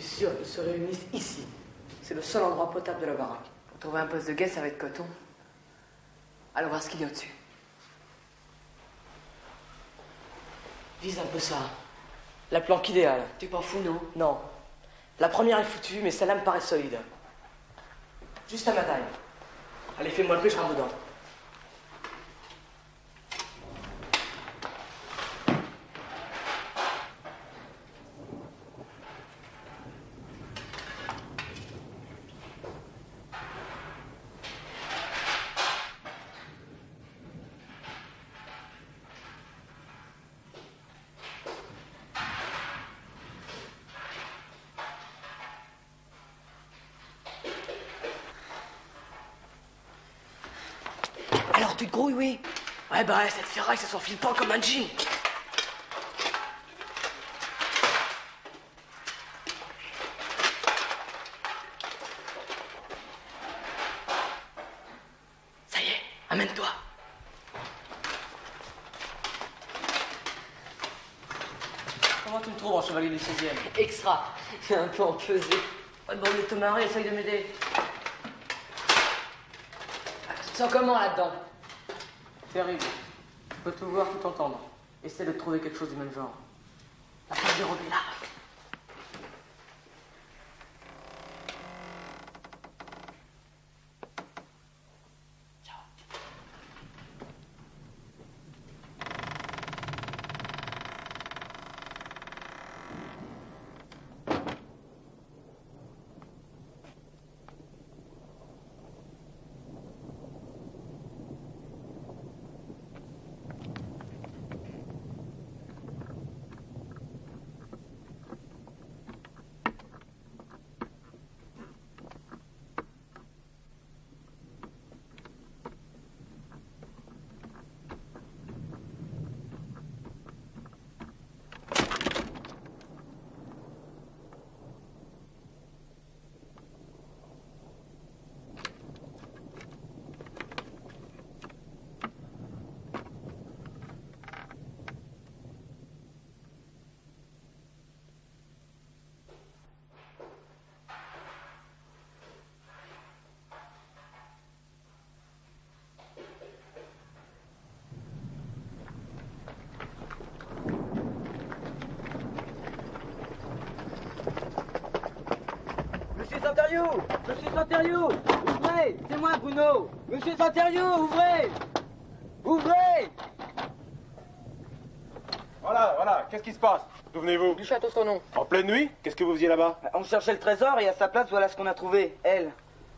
suis sûr qu'ils se réunissent ici. C'est le seul endroit potable de la baraque. Pour trouver un poste de guet, ça va être coton. Allons voir ce qu'il y a au-dessus. Vise un peu ça. La planque idéale. T'es pas fou, non? Non. La première est foutue, mais celle-là me paraît solide. Juste à ma taille. Allez, fais-moi le prix, je rentre dedans. Alors, tu te grouilles, oui? Ouais, bah, cette ferraille, ça s'enfile pas comme un jean. Ça y est, amène-toi. Comment tu me trouves en chevalier du 16e? Extra. Un peu empesé. Ouais, bon, mais Thomas, essaye de m'aider. Tu te sens comment là-dedans? Terrible. Tu peux tout voir, tout entendre. Essaie de trouver quelque chose du même genre. La porte dérobée, là. Monsieur Santerio! Monsieur Santerio! Ouvrez! C'est moi, Bruno! Monsieur Santerio, ouvrez! Ouvrez! Voilà, qu'est-ce qui se passe? D'où venez-vous? Du château Sonon. En pleine nuit? Qu'est-ce que vous faisiez là-bas? On cherchait le trésor et à sa place, voilà ce qu'on a trouvé. Elle.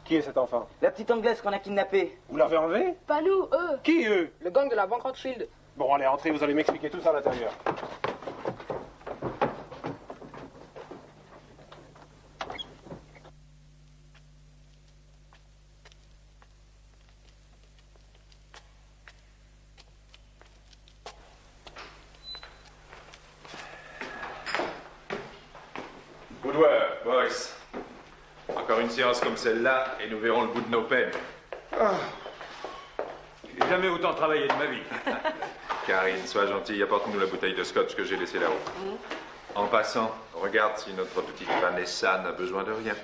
Qui est cet enfant? La petite anglaise qu'on a kidnappée. Vous l'avez enlevé? Pas nous, eux. Qui, eux? Le gang de la banque Rothschild. Bon, allez, entrez, vous allez m'expliquer tout ça à l'intérieur. Good work, boys. Encore une séance comme celle-là et nous verrons le bout de nos peines. J'ai jamais autant travaillé de ma vie. Karine, sois gentille, apporte-nous la bouteille de scotch que j'ai laissée là-haut. En passant, regarde si notre petite Vanessa n'a besoin de rien.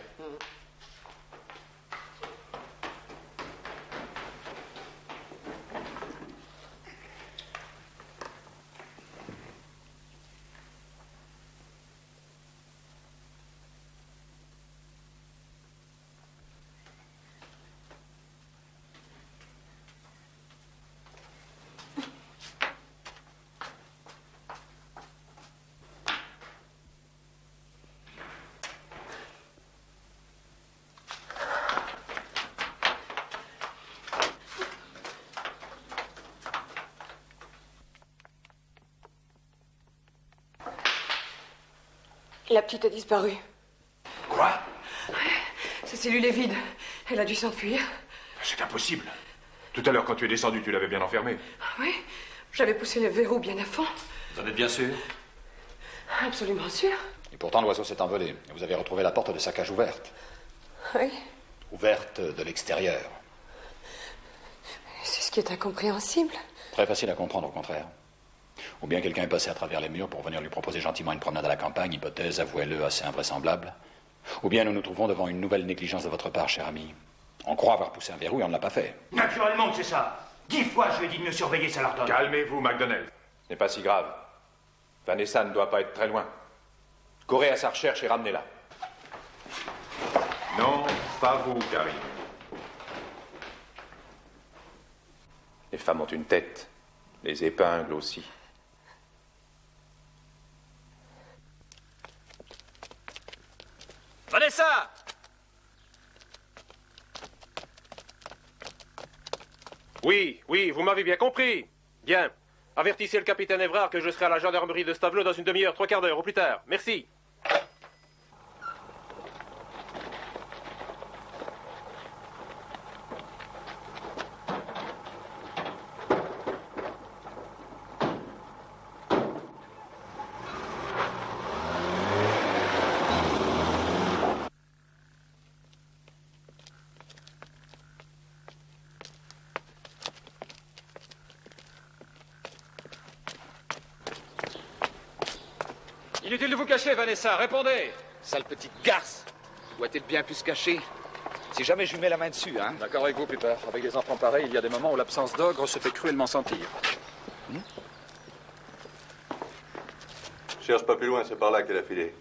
La petite a disparu. Quoi? Sa cellule est vide. Elle a dû s'enfuir. C'est impossible. Tout à l'heure, quand tu es descendu, tu l'avais bien enfermée. Oui, j'avais poussé le verrou bien à fond. Vous en êtes bien sûr? Absolument sûr. Et pourtant, l'oiseau s'est envolé. Et vous avez retrouvé la porte de sa cage ouverte. Oui. Ouverte de l'extérieur. C'est ce qui est incompréhensible. Très facile à comprendre, au contraire. Ou bien quelqu'un est passé à travers les murs pour venir lui proposer gentiment une promenade à la campagne, hypothèse, avouez-le, assez invraisemblable. Ou bien nous nous trouvons devant une nouvelle négligence de votre part, cher ami. On croit avoir poussé un verrou et on ne l'a pas fait. Naturellement que c'est ça. 10 fois je lui ai dit de me surveiller, ça leur donne. Calmez-vous, MacDonnell. Ce n'est pas si grave. Vanessa ne doit pas être très loin. Courez à sa recherche et ramenez-la. Non, pas vous, Karine. Les femmes ont une tête. Les épingles aussi. Vanessa! Oui, vous m'avez bien compris. Bien. Avertissez le capitaine Évrard que je serai à la gendarmerie de Stavelot dans une demi-heure, 3/4 d'heure, au plus tard. Merci. Inutile de vous cacher, Vanessa, répondez! Sale petite garce! Où a-t-elle bien pu se cacher? Si jamais je lui mets la main dessus, hein? D'accord avec vous, Piper. Avec des enfants pareils, il y a des moments où l'absence d'ogre se fait cruellement sentir. Cherche pas plus loin, c'est par là qu'elle a filé.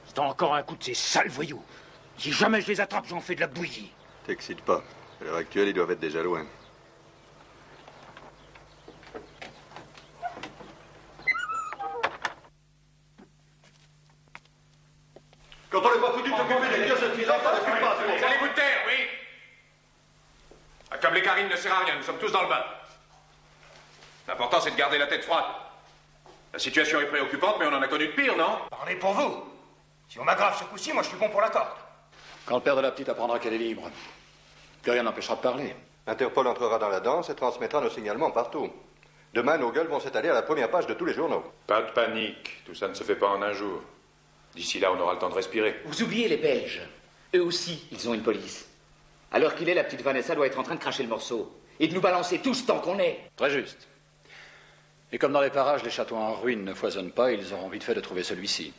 C'est encore un coup de ces sales voyous. Si jamais je les attrape, j'en fais de la bouillie. T'excite pas. À l'heure actuelle, ils doivent être déjà loin. Quand on n'est pas foutu de s'occuper des pièces de tirage, ça ne suffit pas. Vous allez vous taire, oui? Accabler Karine ne sert à rien, nous sommes tous dans le bain. L'important, c'est de garder la tête froide. La situation est préoccupante, mais on en a connu de pire, non? Parlez pour vous. Si on m'aggrave ce coup-ci, moi je suis bon pour la corde. Quand le père de la petite apprendra qu'elle est libre, plus rien n'empêchera de parler. Interpol entrera dans la danse et transmettra nos signalements partout. Demain, nos gueules vont s'étaler à la première page de tous les journaux. Pas de panique, tout ça ne se fait pas en un jour. D'ici là, on aura le temps de respirer. Vous oubliez les Belges. Eux aussi, ils ont une police. À l'heure qu'il est, la petite Vanessa doit être en train de cracher le morceau. Et de nous balancer tous tant qu'on est. Très juste. Et comme dans les parages, les châteaux en ruine ne foisonnent pas, ils auront vite fait de trouver celui-ci.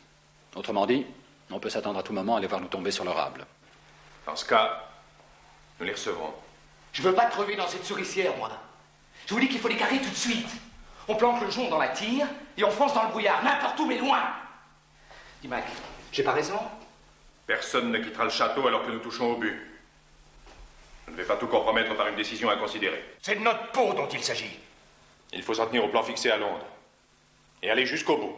Autrement dit, on peut s'attendre à tout moment à les voir nous tomber sur le rable. Dans ce cas, nous les recevrons. Je veux pas crever dans cette souricière, moi. Je vous dis qu'il faut les carrer tout de suite. On plante le jonc dans la tire et on fonce dans le brouillard, n'importe où, mais loin. Dis, Mac, j'ai pas raison? Personne ne quittera le château alors que nous touchons au but. Je ne vais pas tout compromettre par une décision inconsidérée. C'est de notre peau dont il s'agit. Il faut s'en tenir au plan fixé à Londres. Et aller jusqu'au bout.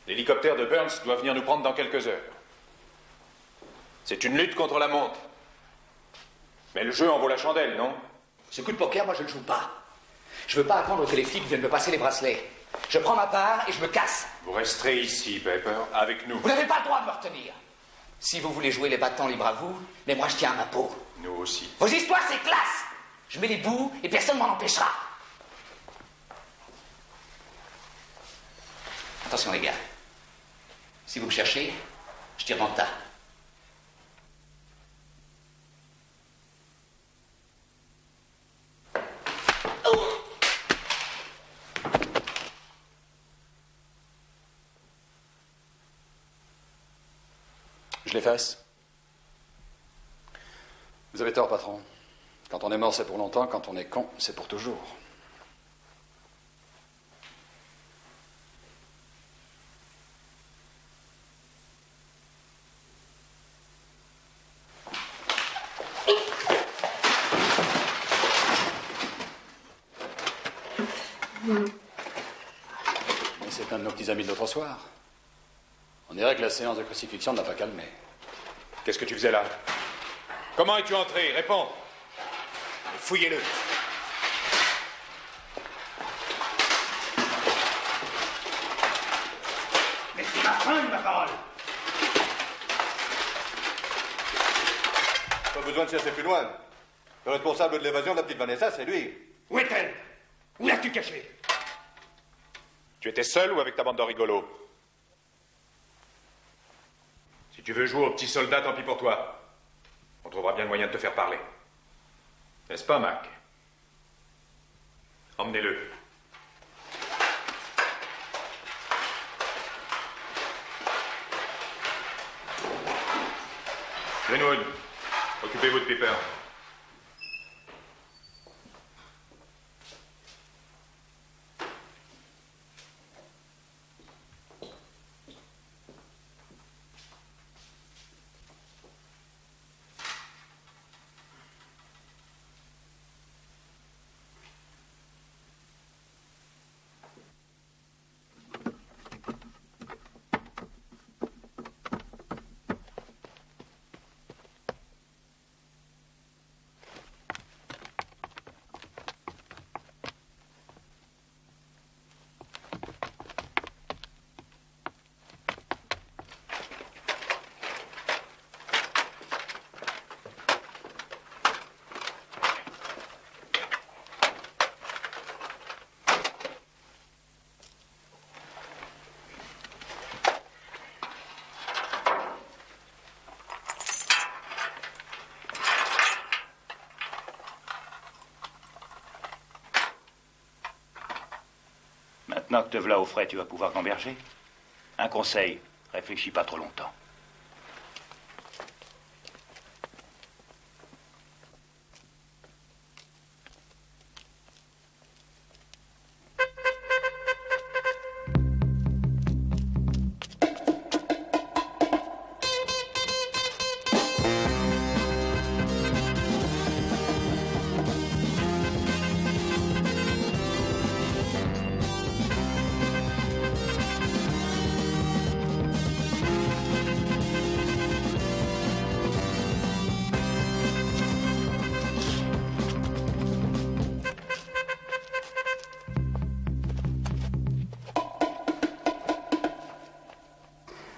L'hélicoptère de Burns doit venir nous prendre dans quelques heures. C'est une lutte contre la montre. Mais le jeu en vaut la chandelle, non? Ce coup de poker, moi, je ne joue pas. Je veux pas attendre que les flics viennent me passer les bracelets. Je prends ma part et je me casse. Vous resterez ici, Pepper, avec nous. Vous n'avez pas le droit de me retenir. Si vous voulez jouer les battants libres à vous, mais moi, je tiens à ma peau. Nous aussi. Vos histoires, c'est classe. Je mets les bouts et personne ne m'en empêchera. Attention, les gars. Si vous me cherchez, je tire dans le tas. Je l'efface. Vous avez tort, patron. Quand on est mort, c'est pour longtemps. Quand on est con, c'est pour toujours. Mais c'est un de nos petits amis de l'autre soir. On dirait que la séance de crucifixion ne l'a pas calmé. Qu'est-ce que tu faisais là? Comment es-tu entré? Réponds. Fouillez-le. Mais c'est ma fringue, ma parole. Pas besoin de chercher plus loin. Le responsable de l'évasion de la petite Vanessa, c'est lui. Où est-elle? Où l'as-tu cachée? Tu étais seul ou avec ta bande de rigolos? Si tu veux jouer au petit soldat, tant pis pour toi. On trouvera bien le moyen de te faire parler. N'est-ce pas, Mac? Emmenez-le. Greenwood, occupez-vous de Piper. Maintenant que te voilà au frais, tu vas pouvoir gamberger. Un conseil, réfléchis pas trop longtemps.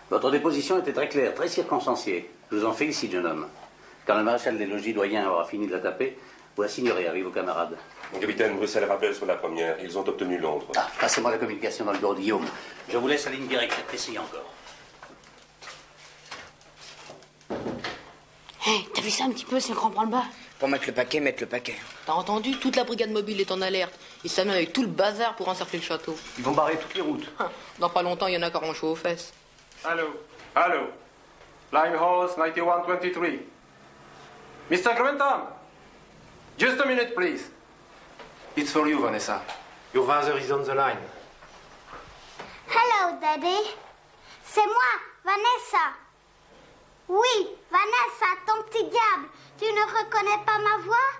Votre déposition était très claire, très circonstanciée. Je vous en félicite, jeune homme. Quand le maréchal des logis doyen aura fini de la taper, vous la signerez avec vos camarades. Mon capitaine, Bruxelles rappelle sur la première. Ils ont obtenu Londres. Ah, passez-moi la communication dans le bureau de Guillaume. Je vous laisse la ligne directe. Essayez encore. Hé, t'as vu ça un petit peu, c'est le grand branle-bas? Pour mettre le paquet, mettre le paquet. T'as entendu? Toute la brigade mobile est en alerte. Ils s'amènent avec tout le bazar pour encercler le château. Ils vont barrer toutes les routes. Dans pas longtemps, il y en a qui auront chaud aux fesses. Allô? Allô? Limehouse 9123. Mr. Grantham? Just a minute, please. It's for you, Vanessa. Your father is on the line. Hello, Daddy. C'est moi, Vanessa. Oui, Vanessa, ton petit diable. Tu ne reconnais pas ma voix?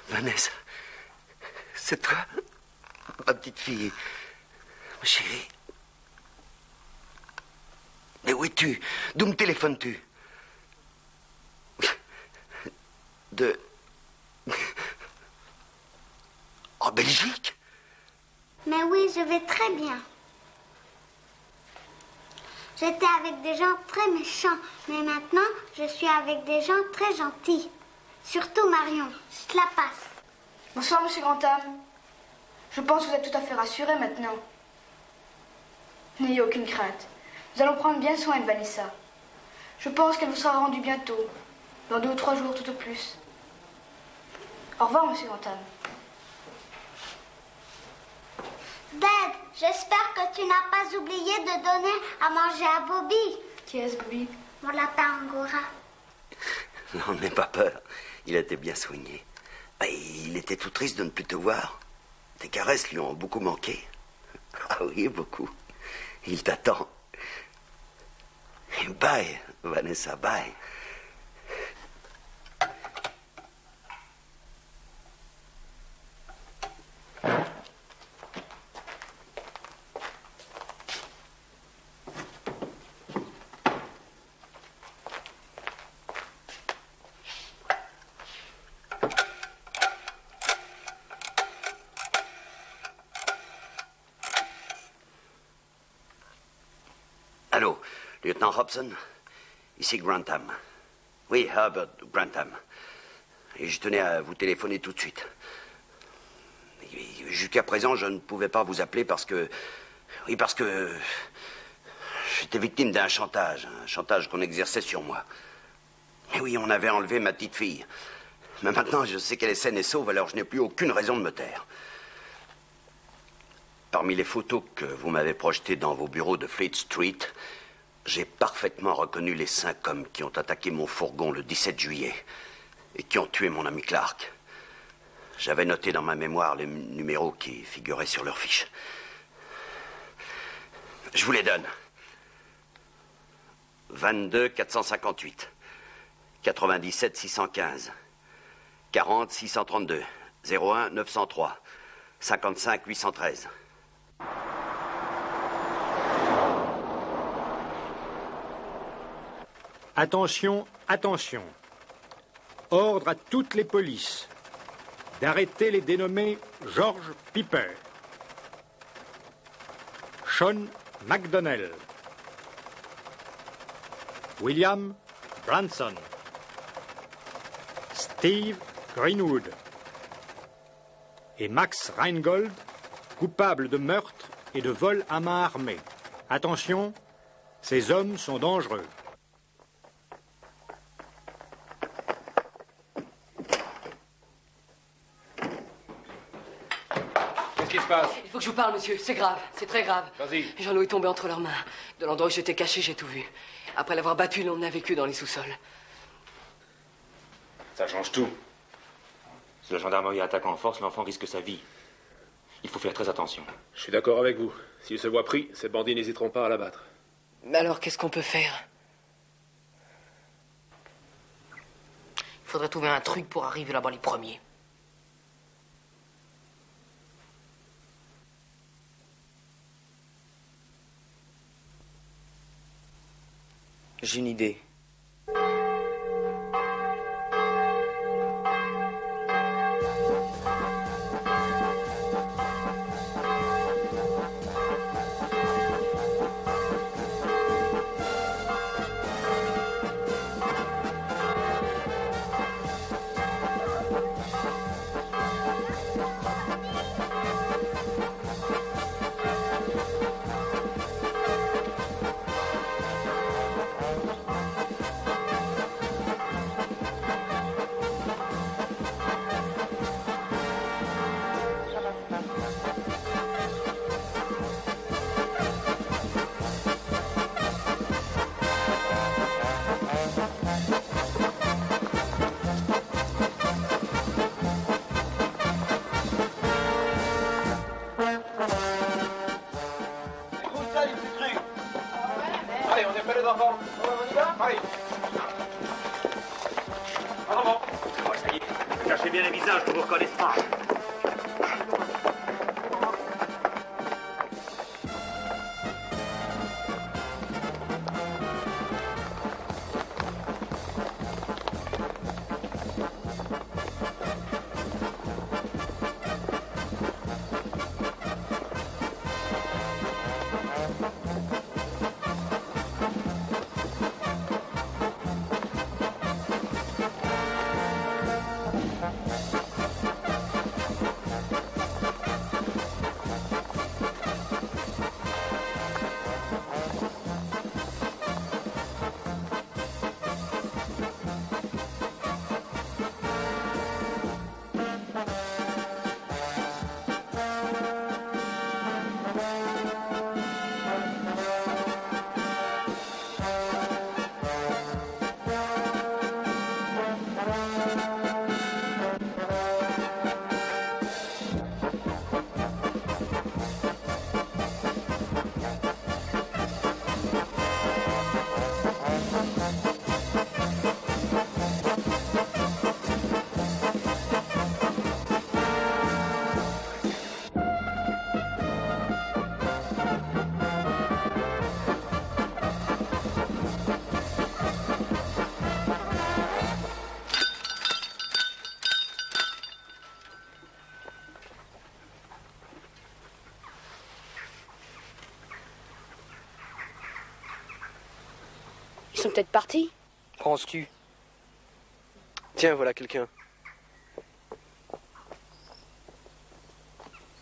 Vanessa, c'est toi, ma petite fille, ma chérie. Mais où es-tu? D'où me téléphones-tu? En Belgique? Mais oui, je vais très bien. J'étais avec des gens très méchants, mais maintenant, je suis avec des gens très gentils. Surtout Marion, je te la passe. Bonsoir, monsieur Grantham. Je pense que vous êtes tout à fait rassuré maintenant. N'ayez aucune crainte. Nous allons prendre bien soin de Vanessa. Je pense qu'elle vous sera rendue bientôt, dans 2 ou 3 jours tout au plus. Au revoir, monsieur Grantham. Dad, j'espère que tu n'as pas oublié de donner à manger à Bobby. Qui est-ce, Bobby? Mon lapin angora. Non, n'aie pas peur. Il a été bien soigné. Il était tout triste de ne plus te voir. Tes caresses lui ont beaucoup manqué. Ah oui, beaucoup. Il t'attend. Bye, Vanessa, bye. Allô, lieutenant Hobson, ici Grantham. Oui, Herbert Grantham. Et je tenais à vous téléphoner tout de suite. Jusqu'à présent, je ne pouvais pas vous appeler parce que... Oui, parce que... J'étais victime d'un chantage qu'on exerçait sur moi. Eh oui, on avait enlevé ma petite fille. Mais maintenant, je sais qu'elle est saine et sauve, alors je n'ai plus aucune raison de me taire. Parmi les photos que vous m'avez projetées dans vos bureaux de Fleet Street, j'ai parfaitement reconnu les 5 hommes qui ont attaqué mon fourgon le 17 juillet et qui ont tué mon ami Clark. J'avais noté dans ma mémoire les numéros qui figuraient sur leur fiche. Je vous les donne. 22 458, 97 615, 40 632, 01 903, 55 813. Attention, attention. Ordre à toutes les polices d'arrêter les dénommés George Piper, Sean McDonnell, William Branson, Steve Greenwood et Max Reingold, coupables de meurtre et de vol à main armée. Attention, ces hommes sont dangereux. Qu'est-ce qui se passe? Il faut que je vous parle, monsieur. C'est grave. C'est très grave. Vas-y. Jean-Loup est tombé entre leurs mains. De l'endroit où j'étais caché, j'ai tout vu. Après l'avoir battu, on a vécu dans les sous-sols. Ça change tout. Si la gendarmerie attaque en force, l'enfant risque sa vie. Il faut faire très attention. Je suis d'accord avec vous. S'il se voit pris, ces bandits n'hésiteront pas à l'abattre. Mais alors, qu'est-ce qu'on peut faire? Il faudrait trouver un truc pour arriver là-bas les premiers. J'ai une idée. Allez, on est prêts les enfants. On y va? Allez. En avant. Oh, ça y est. Cachez bien les visages, je ne vous reconnaisse pas. Ils sont peut-être partis. Penses-tu? Tiens, voilà quelqu'un.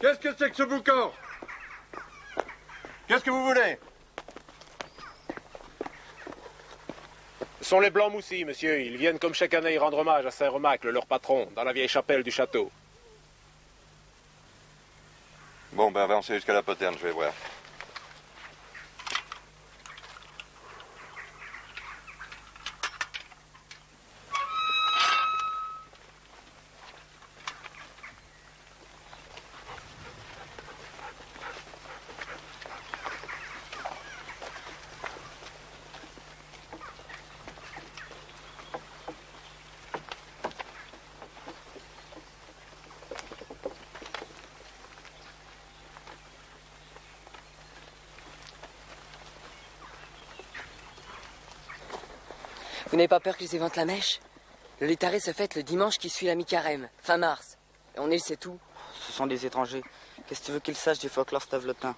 Qu'est-ce que c'est que ce boucan? Qu'est-ce que vous voulez? Ce sont les Blancs Moussis, monsieur. Ils viennent comme chaque année rendre hommage à Saint-Remacle, leur patron, dans la vieille chapelle du château. Bon, ben avancez jusqu'à la poterne, je vais voir. Vous n'avez pas peur qu'ils éventent la mèche? Le létaré se fête le dimanche qui suit la mi-carême, fin mars. Et on est, c'est tout. Ce sont des étrangers. Qu'est-ce que tu veux qu'ils sachent du folklore stavelotin?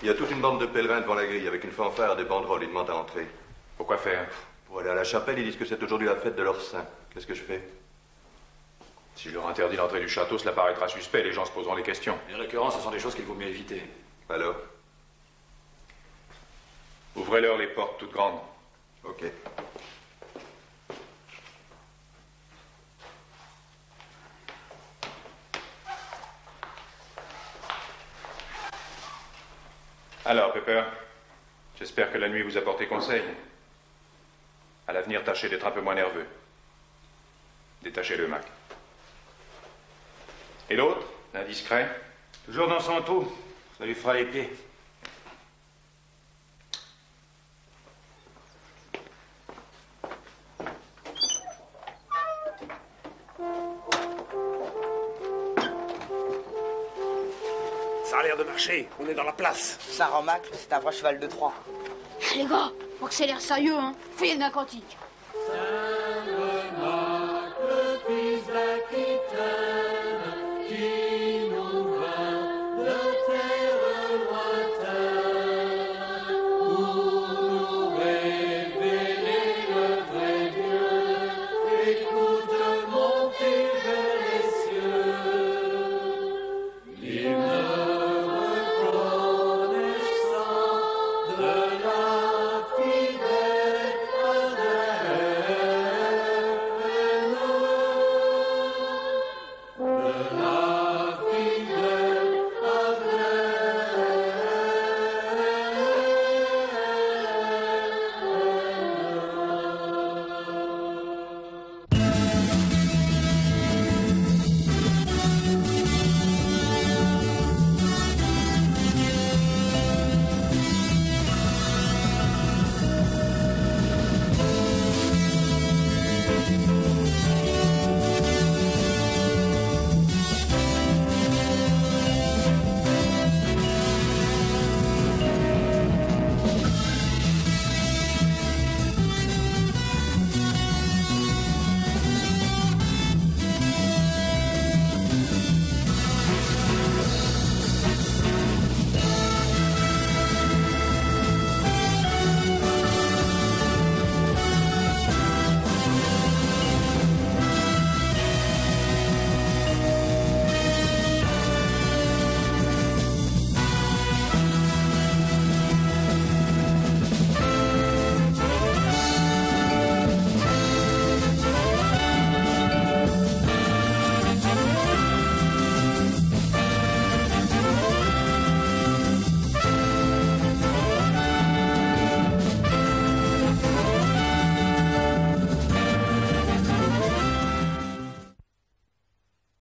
Il y a toute une bande de pèlerins devant la grille avec une fanfare et des banderoles. Ils demandent à entrer. Pourquoi faire? Pour aller à la chapelle, ils disent que c'est aujourd'hui la fête de leur saint. Qu'est-ce que je fais? Si je leur interdis l'entrée du château, cela paraîtra suspect, les gens se poseront des questions. En l'occurrence, ce sont des choses qu'il vaut mieux éviter. Alors? Ouvrez-leur les portes toutes grandes. Ok. Alors, Pepper, j'espère que la nuit vous a porté conseil. À l'avenir, tâchez d'être un peu moins nerveux. Détachez-le, Mac. Et l'autre, l'indiscret? Toujours dans son trou. Ça lui fera les pieds. Ça a l'air de marcher. On est dans la place. Saint-Remacle, c'est un vrai cheval de Troie. Les gars, faut que c'est l'air sérieux, hein. Fais un cantique. Saint